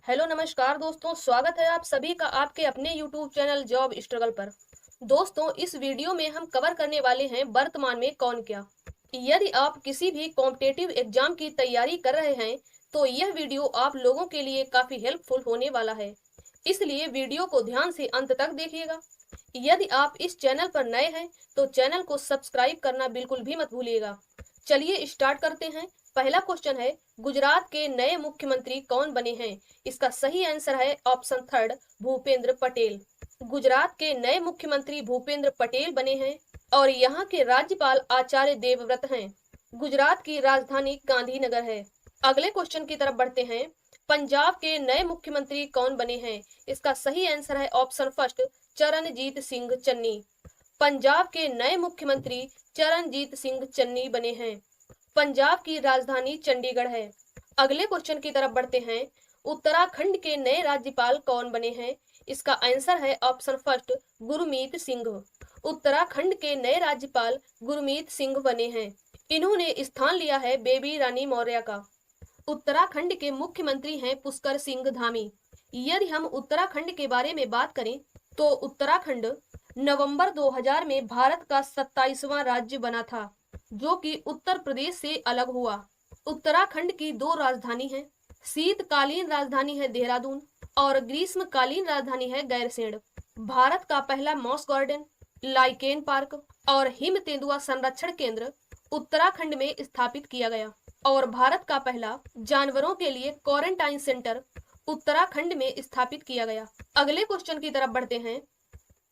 Hello नमस्कार दोस्तों, स्वागत है आप सभी का आपके अपने यूट्यूब चैनल जॉब स्ट्रगल पर। दोस्तों, इस वीडियो में हम कवर करने वाले हैं वर्तमान में कौन क्या। यदि आप किसी भी कॉम्पिटिटिव एग्जाम की तैयारी कर रहे हैं तो यह वीडियो आप लोगों के लिए काफी हेल्पफुल होने वाला है, इसलिए वीडियो को ध्यान से अंत तक देखिएगा। यदि आप इस चैनल पर नए हैं तो चैनल को सब्सक्राइब करना बिल्कुल भी मत भूलिएगा। चलिए स्टार्ट करते हैं। पहला क्वेश्चन है, गुजरात के नए मुख्यमंत्री कौन बने हैं? इसका सही आंसर है ऑप्शन थर्ड, भूपेंद्र पटेल। गुजरात के नए मुख्यमंत्री भूपेंद्र पटेल बने हैं और यहाँ के राज्यपाल आचार्य देवव्रत हैं। गुजरात की राजधानी गांधीनगर है। अगले क्वेश्चन की तरफ बढ़ते हैं। पंजाब के नए मुख्यमंत्री कौन बने हैं? इसका सही आंसर है ऑप्शन फर्स्ट, चरणजीत सिंह चन्नी। पंजाब के नए मुख्यमंत्री चरणजीत सिंह चन्नी बने हैं। पंजाब की राजधानी चंडीगढ़ है। अगले क्वेश्चन की तरफ बढ़ते हैं। उत्तराखंड के नए राज्यपाल कौन बने हैं? इसका आंसर है ऑप्शन फर्स्ट, गुरमीत सिंह। उत्तराखंड के नए राज्यपाल गुरमीत सिंह बने हैं। इन्होंने स्थान लिया है बेबी रानी मौर्य का। उत्तराखंड के मुख्यमंत्री हैं पुष्कर सिंह धामी। यदि हम उत्तराखंड के बारे में बात करें तो उत्तराखंड नवंबर 2000 में भारत का 27वां राज्य बना था, जो कि उत्तर प्रदेश से अलग हुआ। उत्तराखंड की दो राजधानी हैं। शीतकालीन राजधानी है देहरादून और ग्रीष्मकालीन राजधानी है गैरसैंण। भारत का पहला मॉस गार्डन, लाइकेन पार्क और हिम तेंदुआ संरक्षण केंद्र उत्तराखंड में स्थापित किया गया और भारत का पहला जानवरों के लिए क्वारंटाइन सेंटर उत्तराखंड में स्थापित किया गया। अगले क्वेश्चन की तरफ बढ़ते हैं।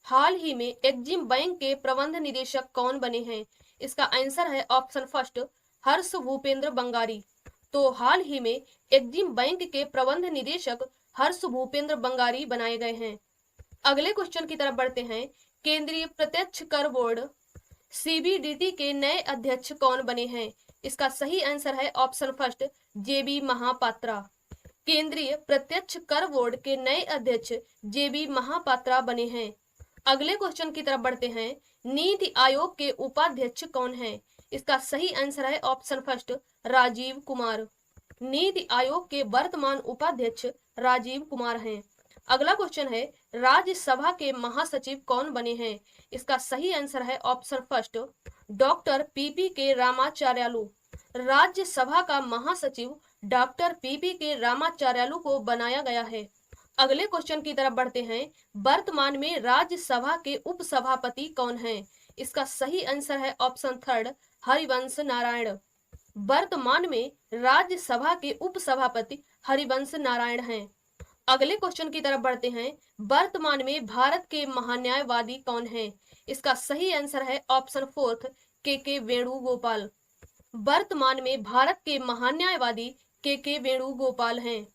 हाल ही में एक्जिम बैंक के प्रबंध निदेशक कौन बने हैं? इसका आंसर है ऑप्शन फर्स्ट, हर्ष भूपेंद्र बंगारी। तो हाल ही में एक्जिम बैंक के प्रबंध निदेशक हर्ष भूपेंद्र बंगारी बनाए गए हैं। अगले क्वेश्चन की तरफ बढ़ते हैं। केंद्रीय प्रत्यक्ष कर बोर्ड सीबीडीटी के नए अध्यक्ष कौन बने हैं? इसका सही आंसर है ऑप्शन फर्स्ट, जेबी महापात्रा। केंद्रीय प्रत्यक्ष कर बोर्ड के नए अध्यक्ष जेबी महापात्रा बने हैं। अगले क्वेश्चन की तरफ बढ़ते हैं। नीति आयोग के उपाध्यक्ष कौन हैं? इसका सही आंसर है ऑप्शन फर्स्ट, राजीव कुमार। नीति आयोग के वर्तमान उपाध्यक्ष राजीव कुमार हैं। अगला क्वेश्चन है, राज्यसभा के महासचिव कौन बने हैं? इसका सही आंसर है ऑप्शन फर्स्ट, डॉक्टर पीपी के रामाचार्यालू। राज्यसभा का महासचिव डॉक्टर पीपी के रामाचार्यालू को बनाया गया है। अगले क्वेश्चन की तरफ बढ़ते हैं। वर्तमान में राज्यसभा के उपसभापति कौन हैं? इसका सही आंसर है ऑप्शन थर्ड, हरिवंश नारायण। वर्तमान में राज्यसभा के उपसभापति हरिवंश नारायण हैं। अगले क्वेश्चन की तरफ बढ़ते हैं। वर्तमान में भारत के महान्यायवादी कौन हैं? इसका सही आंसर है ऑप्शन फोर्थ, के वेणुगोपाल। वर्तमान में भारत के महान्यायवादी के वेणुगोपाल हैं।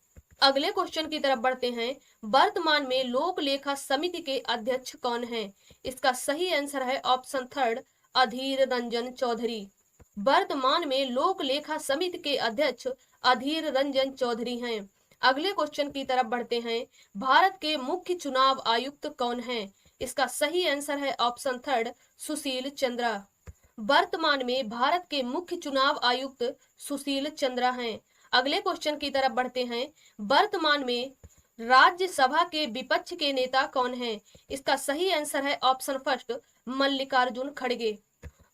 अगले क्वेश्चन की तरफ बढ़ते हैं। वर्तमान में लोक लेखा समिति के अध्यक्ष कौन हैं? इसका सही आंसर है ऑप्शन थर्ड, अधीर रंजन चौधरी। वर्तमान में लोक लेखा समिति के अध्यक्ष अधीर रंजन चौधरी हैं। अगले क्वेश्चन की तरफ बढ़ते हैं। भारत के मुख्य चुनाव आयुक्त कौन हैं? इसका सही आंसर है ऑप्शन थर्ड, सुशील चंद्रा। वर्तमान में भारत के मुख्य चुनाव आयुक्त सुशील चंद्रा हैं। अगले क्वेश्चन की तरफ बढ़ते हैं। वर्तमान में राज्यसभा के विपक्ष के नेता कौन हैं? इसका सही आंसर है ऑप्शन फर्स्ट, मल्लिकार्जुन खड़गे।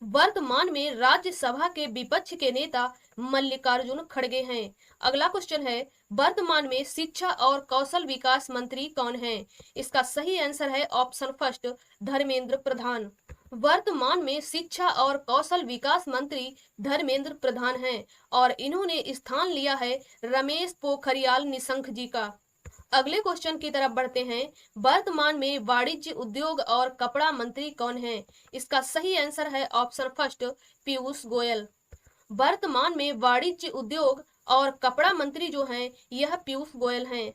वर्तमान में राज्यसभा के विपक्ष के नेता मल्लिकार्जुन खड़गे हैं। अगला क्वेश्चन है, वर्तमान में शिक्षा और कौशल विकास मंत्री कौन हैं? इसका सही आंसर है ऑप्शन फर्स्ट, धर्मेंद्र प्रधान। वर्तमान में शिक्षा और कौशल विकास मंत्री धर्मेंद्र प्रधान हैं और इन्होंने स्थान लिया है रमेश पोखरियाल निशंक जी का। अगले क्वेश्चन की तरफ बढ़ते हैं। वर्तमान में वाणिज्य उद्योग और कपड़ा मंत्री कौन हैं? इसका सही आंसर है ऑप्शन फर्स्ट, पीयूष गोयल। वर्तमान में वाणिज्य उद्योग और कपड़ा मंत्री जो हैं यह पीयूष गोयल हैं।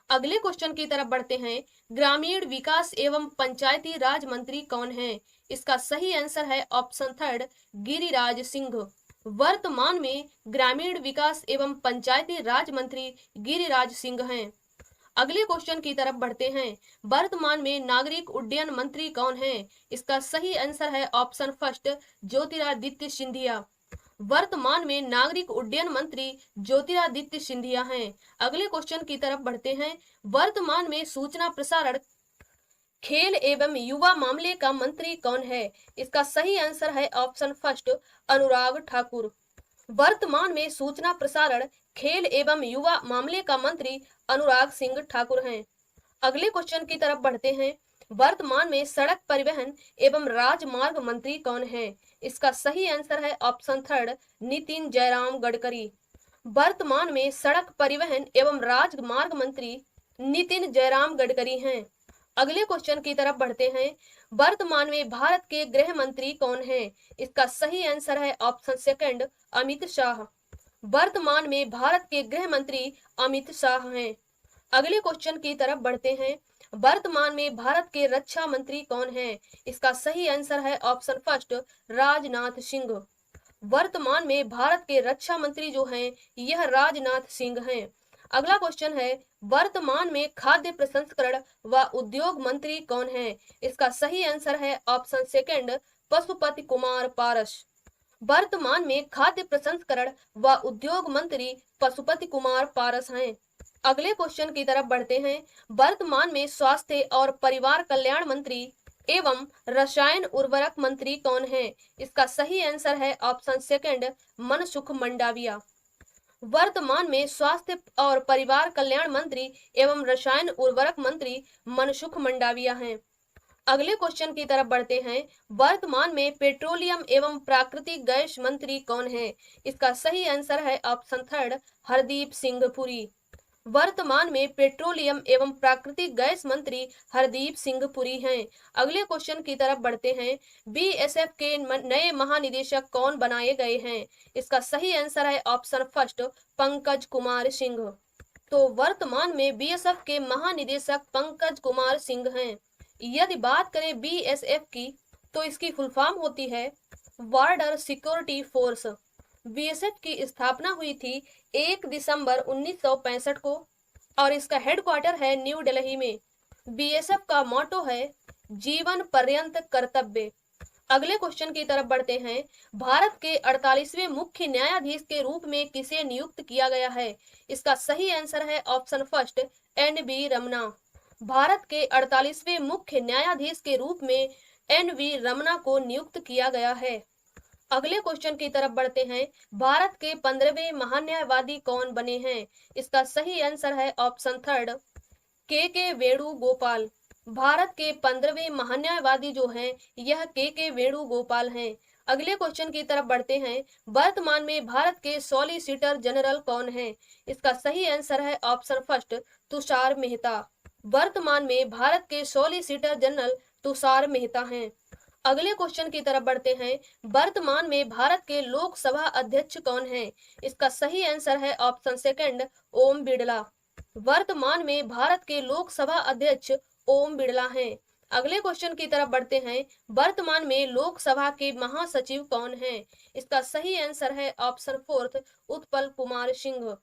अगले क्वेश्चन की तरफ बढ़ते हैं। ग्रामीण विकास एवं पंचायती राज मंत्री कौन हैं? इसका सही आंसर है ऑप्शन थर्ड, गिरिराज सिंह। वर्तमान में ग्रामीण विकास एवं पंचायती राज मंत्री गिरिराज सिंह हैं। अगले क्वेश्चन की तरफ बढ़ते हैं। वर्तमान में नागरिक उड्डयन मंत्री कौन हैं? इसका सही आंसर है ऑप्शन फर्स्ट, ज्योतिरादित्य सिंधिया। वर्तमान में नागरिक उड्डयन मंत्री ज्योतिरादित्य सिंधिया हैं। अगले क्वेश्चन की तरफ बढ़ते हैं। वर्तमान में सूचना प्रसारण, खेल एवं युवा मामले का मंत्री कौन है? इसका सही आंसर है ऑप्शन फर्स्ट, अनुराग ठाकुर। वर्तमान में सूचना प्रसारण, खेल एवं युवा मामले का मंत्री अनुराग सिंह ठाकुर हैं। अगले क्वेश्चन की तरफ बढ़ते हैं। वर्तमान में सड़क परिवहन एवं राजमार्ग मंत्री कौन है? इसका सही आंसर है ऑप्शन थर्ड, नितिन जयराम गडकरी। वर्तमान में सड़क परिवहन एवं राजमार्ग मंत्री नितिन जयराम गडकरी हैं। अगले क्वेश्चन की तरफ बढ़ते हैं। वर्तमान में भारत के गृह मंत्री कौन है? इसका सही आंसर है ऑप्शन सेकंड, अमित शाह। वर्तमान में भारत के गृह मंत्री अमित शाह हैं। अगले क्वेश्चन की तरफ बढ़ते हैं। वर्तमान में भारत के रक्षा मंत्री कौन है? इसका सही आंसर है ऑप्शन फर्स्ट, राजनाथ सिंह। वर्तमान में भारत के रक्षा मंत्री जो हैं यह राजनाथ सिंह हैं। अगला क्वेश्चन है, वर्तमान में खाद्य प्रसंस्करण व उद्योग मंत्री कौन है? इसका सही आंसर है ऑप्शन सेकंड, पशुपति कुमार पारस। वर्तमान में खाद्य प्रसंस्करण व उद्योग मंत्री पशुपति कुमार पारस हैं। अगले क्वेश्चन की तरफ बढ़ते हैं। वर्तमान में स्वास्थ्य और परिवार कल्याण मंत्री एवं रसायन उर्वरक मंत्री कौन है? इसका सही आंसर है ऑप्शन सेकंड, मनसुख मंडाविया। वर्तमान में स्वास्थ्य और परिवार कल्याण मंत्री एवं रसायन उर्वरक मंत्री मनसुख मंडाविया हैं। अगले क्वेश्चन की तरफ बढ़ते हैं। वर्तमान में पेट्रोलियम एवं प्राकृतिक गैस मंत्री कौन है? इसका सही आंसर है ऑप्शन थर्ड, हरदीप सिंह पुरी। वर्तमान में पेट्रोलियम एवं प्राकृतिक गैस मंत्री हरदीप सिंह पुरी हैं। अगले क्वेश्चन की तरफ बढ़ते हैं। बीएसएफ के नए महानिदेशक कौन बनाए गए हैं? इसका सही आंसर है ऑप्शन फर्स्ट, पंकज कुमार सिंह। तो वर्तमान में बीएसएफ के महानिदेशक पंकज कुमार सिंह हैं। यदि बात करें बीएसएफ की तो इसकी फुल फॉर्म होती है बॉर्डर सिक्योरिटी फोर्स। बीएसएफ की स्थापना हुई थी 1 दिसंबर 1965 को और इसका हेडक्वार्टर है न्यू दिल्ली में। बीएसएफ का मोटो है जीवन पर्यंत कर्तव्य। अगले क्वेश्चन की तरफ बढ़ते हैं। भारत के 48वें मुख्य न्यायाधीश के रूप में किसे नियुक्त किया गया है? इसका सही आंसर है option first, N V. Ramana. Bharat के 48वें मुख्य न्यायाधीश के रूप में एन.वी. रमना को नियुक्त किया गया है। अगले क्वेश्चन की तरफ बढ़ते हैं। भारत के 15वें महान्यायवादी कौन बने हैं? इसका सही आंसर है ऑप्शन थर्ड, के वेणुगोपाल। भारत के 15वें महान्यायवादी जो हैं यह के वेणुगोपाल हैं। अगले क्वेश्चन की तरफ बढ़ते हैं। वर्तमान में भारत के सॉलिसिटर जनरल कौन है? इसका सही आंसर है ऑप्शन फर्स्ट, तुषार मेहता। वर्तमान में भारत के सॉलिसिटर जनरल तुषार मेहता हैं। अगले क्वेश्चन की तरफ बढ़ते हैं। वर्तमान में भारत के लोकसभा अध्यक्ष कौन है? इसका सही आंसर है ऑप्शन सेकंड, ओम बिड़ला। वर्तमान में भारत के लोकसभा अध्यक्ष ओम बिड़ला हैं। अगले क्वेश्चन की तरफ बढ़ते हैं। वर्तमान में लोकसभा के महासचिव कौन हैं? इसका सही आंसर है ऑप्शन फोर्थ, उत्पल कुमार सिंह।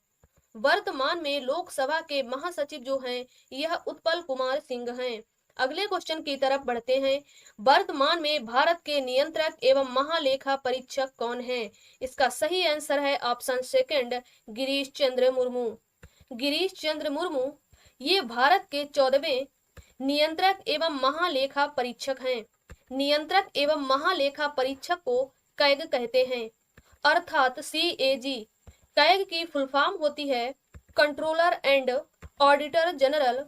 वर्तमान में लोकसभा के महासचिव जो हैं यह उत्पल कुमार सिंह हैं। अगले क्वेश्चन की तरफ बढ़ते हैं। वर्तमान में भारत के नियंत्रक एवं महालेखा परीक्षक कौन है? इसका सही आंसर है ऑप्शन सेकंड, गिरीश चंद्र मुर्मू। गिरीश चंद्र मुर्मू ये भारत के 14वें नियंत्रक एवं महालेखा परीक्षक हैं। नियंत्रक एवं महालेखा परीक्षक को कैग कहते हैं, अर्थात CAG। कैग की फुल फॉर्म होती है controller and auditor general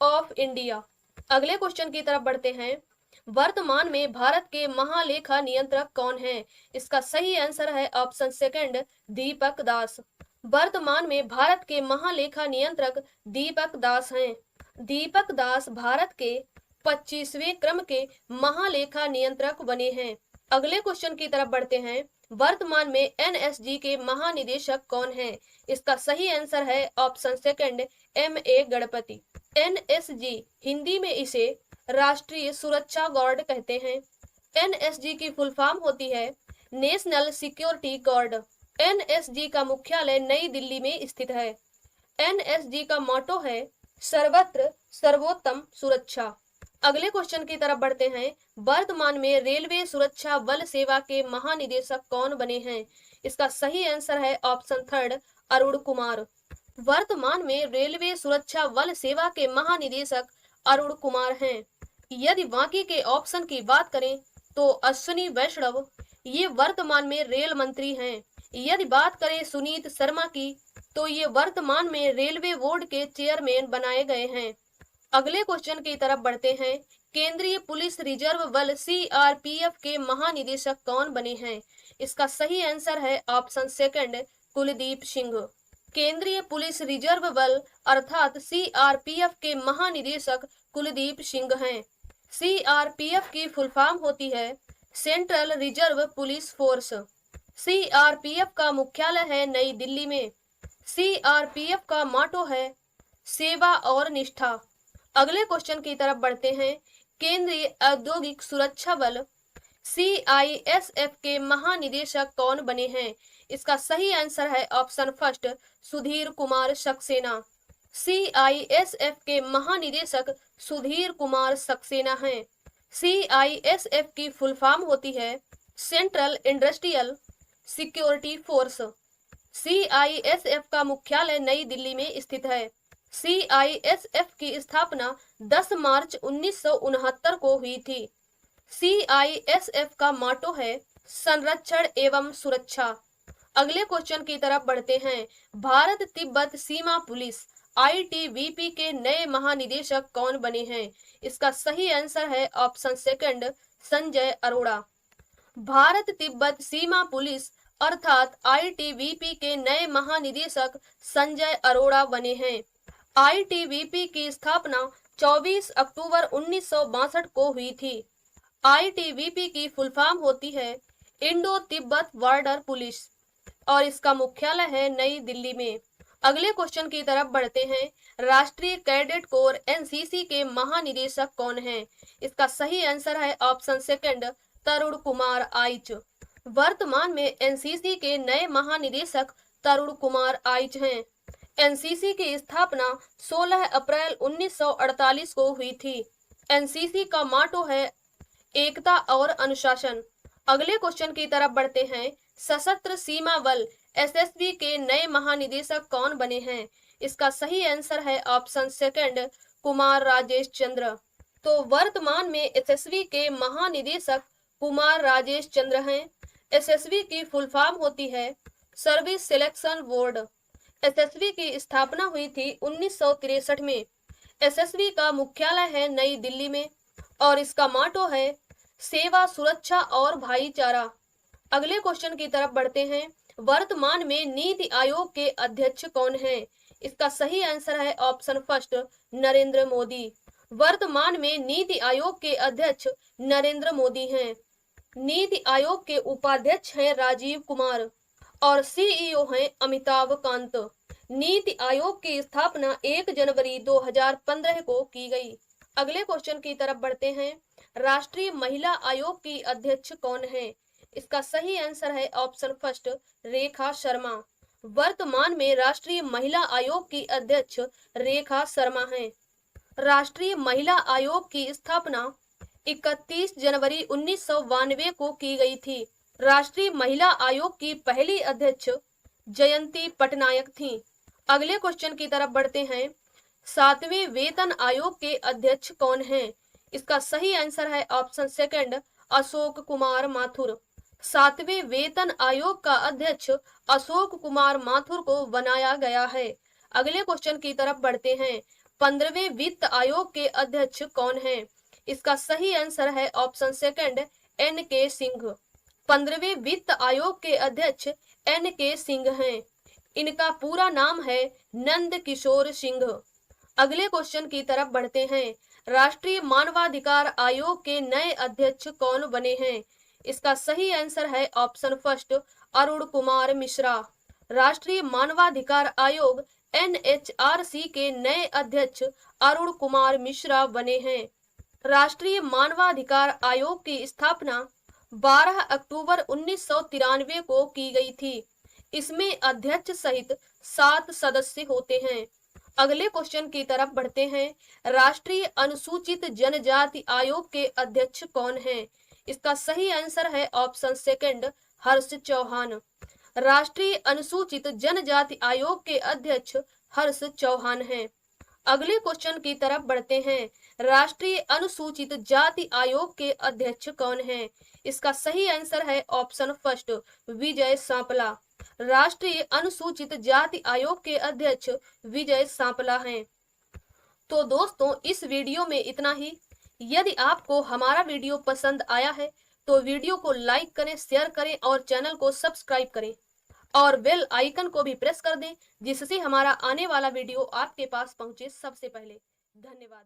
of India. अगले क्वेश्चन की तरफ बढ़ते हैं। वर्तमान में भारत के महालेखा नियंत्रक कौन है? इसका सही आंसर है ऑप्शन सेकंड, दीपक दास। वर्तमान में भारत के महालेखा नियंत्रक दीपक दास हैं। दीपक दास भारत के 25वें क्रम के महालेखा नियंत्रक बने हैं। अगले क्वेश्चन की तरफ बढ़ते हैं। वर्तमान में NSG के महानिदेशक कौन है? इसका सही आंसर है option second, MA Ganpati. NSG Hindi में इसे राष्ट्रीय सुरक्षा गार्ड कहते हैं। NSG की फुल फॉर्म होती है नेशनल सिक्योरिटी गार्ड। NSG का मुख्यालय नई दिल्ली में स्थित है। NSG का मोटो है सर्वत्र सर्वोत्तम सुरक्षा। अगले क्वेश्चन की तरफ बढ़ते हैं। वर्तमान में रेलवे सुरक्षा बल सेवा के महानिदेशक कौन बने हैं? इसका सही आंसर है ऑप्शन थर्ड, अरुण कुमार। वर्तमान में रेलवे सुरक्षा बल सेवा के महानिदेशक अरुण कुमार हैं। यदि बाकी के ऑप्शन की बात करें तो अश्विनी वैष्णव, ये वर्तमान में रेल मंत्री हैं। यदि बात करें सुनीत शर्मा की, तो ये वर्तमान में रेलवे बोर्ड के चेयरमैन बनाए गए हैं। अगले क्वेश्चन की तरफ बढ़ते हैं। केंद्रीय पुलिस रिजर्व बल सीआरपीएफ के महानिदेशक कौन बने हैं? इसका सही आंसर है ऑप्शन सेकंड, कुलदीप सिंह। केंद्रीय पुलिस रिजर्व बल अर्थात सीआरपीएफ के महानिदेशक कुलदीप सिंह हैं। सीआरपीएफ की फुल फॉर्म होती है central reserve police force. CRPF का मुख्यालय है नई दिल्ली में। सीआरपीएफ का मोटो है सेवा और निष्ठा। अगले क्वेश्चन की तरफ बढ़ते हैं। केंद्रीय औद्योगिक सुरक्षा बल सीआईएसएफ के महानिदेशक कौन बने हैं? इसका सही आंसर है option first, Sudhir Kumar Saxena. CISF के महानिदेशक सुधीर कुमार सक्सेना हैं। सीआईएसएफ की फुल फॉर्म होती है central industrial security force. CISF का मुख्यालय नई दिल्ली में स्थित है। सीआईएसएफ की स्थापना 10 मार्च 1969 को हुई थी। सीआईएसएफ का मोटो है संरक्षण एवं सुरक्षा। अगले क्वेश्चन की तरफ बढ़ते हैं। भारत तिब्बत सीमा पुलिस आईटीबीपी के नए महानिदेशक कौन बने हैं? इसका सही आंसर है ऑप्शन सेकंड, संजय अरोड़ा। भारत तिब्बत सीमा पुलिस अर्थात आईटीबीपी के नए महानिदेशक संजय अरोड़ा बने हैं। आईटीबीपी की स्थापना 24 अक्टूबर 1962 को हुई थी। आईटीबीपी की फुल फॉर्म होती है इंडो तिब्बत बॉर्डर पुलिस और इसका मुख्यालय है नई दिल्ली में। अगले क्वेश्चन की तरफ बढ़ते हैं। राष्ट्रीय कैडेट कोर एनसीसी के महानिदेशक कौन हैं? इसका सही आंसर है ऑप्शन सेकंड, तरुण कुमार आइच। वर्तमान में एनसीसी के नए महानिदेशक तरुण कुमार आइच हैं। एनसीसी की स्थापना 16 अप्रैल 1948 को हुई थी। एनसीसी का मोटो है एकता और अनुशासन। अगले क्वेश्चन की तरफ बढ़ते हैं। सशस्त्र सीमा बल एसएसबी के नए महानिदेशक कौन बने हैं? इसका सही आंसर है ऑप्शन सेकंड, कुमार राजेश चंद्र। तो वर्तमान में एसएसबी के महानिदेशक कुमार राजेश चंद्र हैं। एसएसबी की फुल फॉर्म होती है सर्विस सिलेक्शन बोर्ड। एसएसबी की स्थापना हुई थी 1963 में। एसएसबी का मुख्यालय है नई दिल्ली में और इसका मोटो है सेवा, सुरक्षा और भाईचारा। अगले क्वेश्चन की तरफ बढ़ते हैं। वर्तमान में नीति आयोग के अध्यक्ष कौन हैं? इसका सही आंसर है ऑप्शन फर्स्ट, नरेंद्र मोदी। वर्तमान में नीति आयोग के अध्यक्ष नरेंद्र मोदी हैं। नीति आयोग के उपाध्यक्ष हैं राजीव कुमार और सीईओ हैं अमिताभ कांत। नीति आयोग की स्थापना 1 जनवरी 2015 को की गई। अगले क्वेश्चन की तरफ बढ़ते हैं। राष्ट्रीय महिला आयोग की अध्यक्ष कौन है? इसका सही आंसर है ऑप्शन फर्स्ट, रेखा शर्मा। वर्तमान में राष्ट्रीय महिला आयोग की अध्यक्ष रेखा शर्मा हैं। राष्ट्रीय महिला आयोग की स्थापना 31 जनवरी 1992 को की गई थी। राष्ट्रीय महिला आयोग की पहली अध्यक्ष जयंती पटनायक थीं। अगले क्वेश्चन की तरफ बढ़ते हैं। 7वें वेतन आयोग के अध्यक्ष कौन हैं? इसका सही आंसर है ऑप्शन सेकंड, अशोक कुमार माथुर। 7वें वेतन आयोग का अध्यक्ष अशोक कुमार माथुर को बनाया गया है। अगले क्वेश्चन की तरफ बढ़ते हैं। 15वें वित्त आयोग के अध्यक्ष कौन हैं? इसका सही आंसर है ऑप्शन सेकंड, एन.के. सिंह। 15वें वित्त आयोग के अध्यक्ष एन.के. सिंह हैं। इनका पूरा नाम है नंद किशोर सिंह। अगले क्वेश्चन की तरफ बढ़ते हैं। राष्ट्रीय मानवाधिकार आयोग के नए अध्यक्ष कौन बने हैं? इसका सही आंसर है ऑप्शन फर्स्ट, अरुण कुमार मिश्रा। राष्ट्रीय मानवाधिकार आयोग एनएचआरसी के नए अध्यक्ष अरुण कुमार मिश्रा बने हैं। राष्ट्रीय मानवाधिकार आयोग की स्थापना 12 अक्टूबर 1993 को की गई थी। इसमें अध्यक्ष सहित 7 सदस्य होते हैं। अगले क्वेश्चन की तरफ बढ़ते हैं। राष्ट्रीय अनुसूचित जनजाति आयोग के अध्यक्ष कौन हैं? इसका सही आंसर है ऑप्शन सेकंड, हर्ष चौहान। राष्ट्रीय अनुसूचित जनजाति आयोग के अध्यक्ष हर्ष चौहान हैं। अगले क्वेश्चन की तरफ बढ़ते हैं। राष्ट्रीय अनुसूचित जाति आयोग के अध्यक्ष कौन हैं? इसका सही आंसर है ऑप्शन फर्स्ट, विजय सांपला। राष्ट्रीय अनुसूचित जाति आयोग के अध्यक्ष विजय सांपला हैं। तो दोस्तों इस वीडियो में इतना ही। यदि आपको हमारा वीडियो पसंद आया है तो वीडियो को लाइक करें, शेयर करें और चैनल को सब्सक्राइब करें और बेल आइकन को भी प्रेस कर दें, जिससे हमारा आने वाला वीडियो आपके पास पहुंचे सबसे पहले। धन्यवाद।